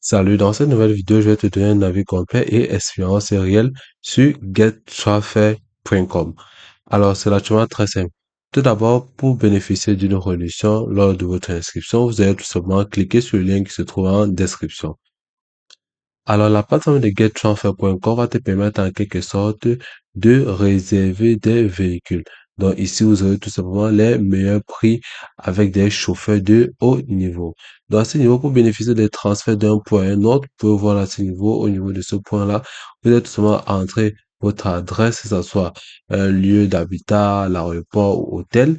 Salut, dans cette nouvelle vidéo, je vais te donner un avis complet et expérience réelle sur gettransfer.com. Alors, c'est naturellement très simple. Tout d'abord, pour bénéficier d'une réduction lors de votre inscription, vous allez tout simplement cliquer sur le lien qui se trouve en description. Alors, la plateforme de gettransfer.com va te permettre en quelque sorte de réserver des véhicules. Donc, ici, vous aurez tout simplement les meilleurs prix avec des chauffeurs de haut niveau. Donc, à ce niveau, pour bénéficier des transferts d'un point à un autre, vous pouvez voir à ce niveau, au niveau de ce point-là, vous allez tout simplement entrer votre adresse, que ce soit un lieu d'habitat, l'aéroport ou hôtel.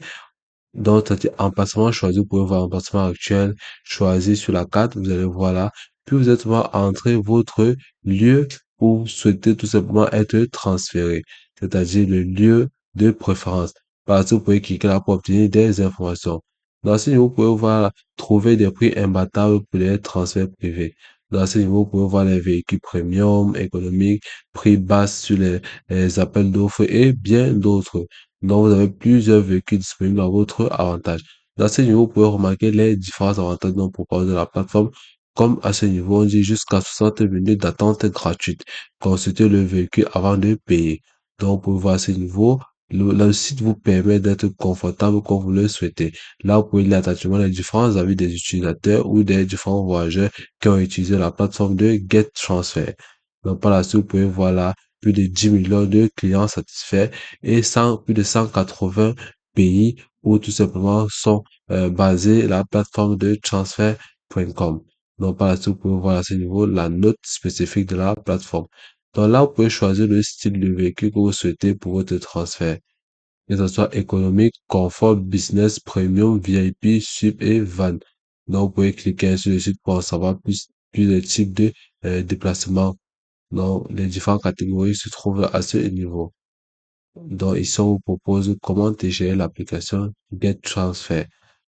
Donc, c'est-à-dire emplacement choisi, vous pouvez voir emplacement actuel choisi sur la carte, vous allez voir là. Puis vous êtes va entrer votre lieu où vous souhaitez tout simplement être transféré, c'est-à-dire le lieu de préférence. Par exemple, vous pouvez cliquer là pour obtenir des informations. Dans ce niveau, vous pouvez voir là, trouver des prix imbattables pour les transferts privés. Dans ce niveau, vous pouvez voir les véhicules premium, économiques, prix bas sur les appels d'offres et bien d'autres. Donc, vous avez plusieurs véhicules disponibles à votre avantage. Dans ce niveau, vous pouvez remarquer les différents avantages dont propose de la plateforme. Comme à ce niveau, on dit jusqu'à 60 minutes d'attente gratuite. Consultez le véhicule avant de payer. Donc, vous pouvez voir à ce niveau, le site vous permet d'être confortable comme vous le souhaitez. Là, vous pouvez lire attentivement les différents avis des utilisateurs ou des différents voyageurs qui ont utilisé la plateforme de GetTransfer. Donc, par la suite, vous pouvez voir là plus de 10 millions de clients satisfaits et plus de 180 pays où tout simplement sont basés la plateforme de transfert.com. Donc, par la suite, vous pouvez voir à ce niveau la note spécifique de la plateforme. Donc là, vous pouvez choisir le style de véhicule que vous souhaitez pour votre transfert, que ce soit économique, confort, business, premium, VIP, sub et van. Donc, vous pouvez cliquer sur le site pour en savoir plus de types de déplacements. Donc, les différentes catégories se trouvent à ce niveau. Donc, ici, on vous propose comment télécharger l'application GetTransfer.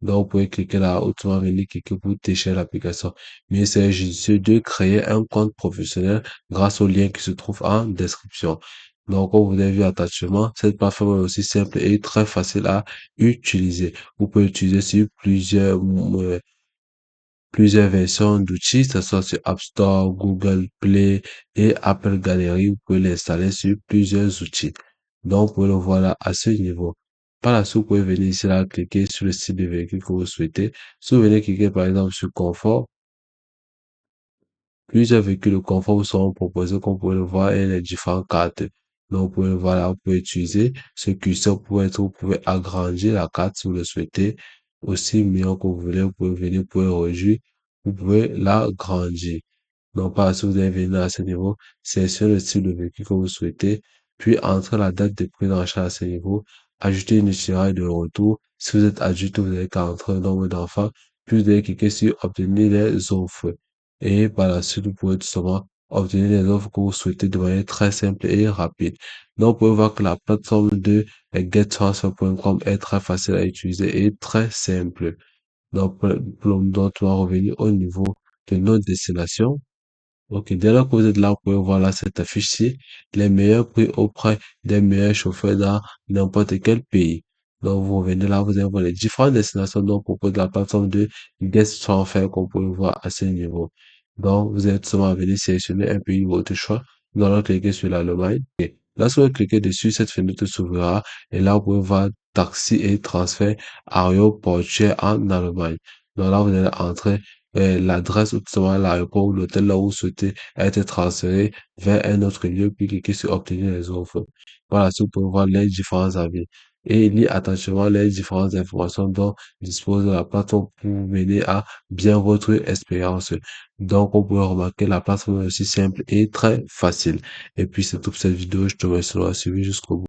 Donc, vous pouvez cliquer là, autrement venir cliquer pour télécharger l'application. Mais c'est judicieux de créer un compte professionnel grâce au lien qui se trouve en description. Donc, comme vous avez vu attentivement, cette plateforme est aussi simple et très facile à utiliser. Vous pouvez l'utiliser sur plusieurs versions d'outils, que ce soit sur App Store, Google Play et Apple Gallery. Vous pouvez l'installer sur plusieurs outils. Donc, vous pouvez le voir là à ce niveau. Par la suite, vous pouvez venir ici là, cliquer sur le style de véhicule que vous souhaitez. Si vous venez cliquer par exemple sur confort, plusieurs véhicules de confort vous seront proposés, comme vous pouvez le voir, et les différentes cartes. Donc, vous pouvez le voir là, vous pouvez utiliser ce curseur pour être, vous pouvez agrandir la carte si vous le souhaitez. Aussi meilleur que vous voulez, vous pouvez venir pour le réduire, vous pouvez l'agrandir. Donc, par la suite, vous allez venir à ce niveau, sélectionnez le style de véhicule que vous souhaitez, puis entre la date de prise en charge à ce niveau, ajouter une itinéraire de retour. Si vous êtes adulte, vous avez 40 le nombre d'enfants, puis vous allez cliquer sur obtenir les offres. Et par la suite, vous pouvez tout simplement obtenir les offres que vous souhaitez de manière très simple et rapide. Donc, vous pouvez voir que la plateforme de gettransfer.com est très facile à utiliser et très simple. Donc, donc, on va revenir au niveau de notre destination. Ok, dès lors que vous êtes là, vous pouvez voir là cette affiche-ci, les meilleurs prix auprès des meilleurs chauffeurs dans n'importe quel pays. Donc, vous revenez là, vous allez voir les différentes destinations dont propose la plateforme de Guest Transfer qu'on peut voir à ce niveau. Donc, vous allez tout simplement venir sélectionner un pays de votre choix. Vous allez cliquer sur l'Allemagne. Et lorsque vous cliquez dessus, cette fenêtre s'ouvrira et là, vous pouvez voir taxi et transfert aéroportuaire en Allemagne. Donc là, vous allez entrer l'adresse ou tout simplement l'aéroport ou l'hôtel là où vous souhaitez être transféré vers un autre lieu, puis cliquez sur obtenir les offres. Voilà, si vous pouvez voir les différents avis et lire attentivement les différentes informations dont dispose la plateforme pour mener à bien votre expérience. Donc, on peut remarquer la plateforme est aussi simple et très facile. Et puis, c'est tout pour cette vidéo. Je te remercie de l'avoir suivi jusqu'au bout.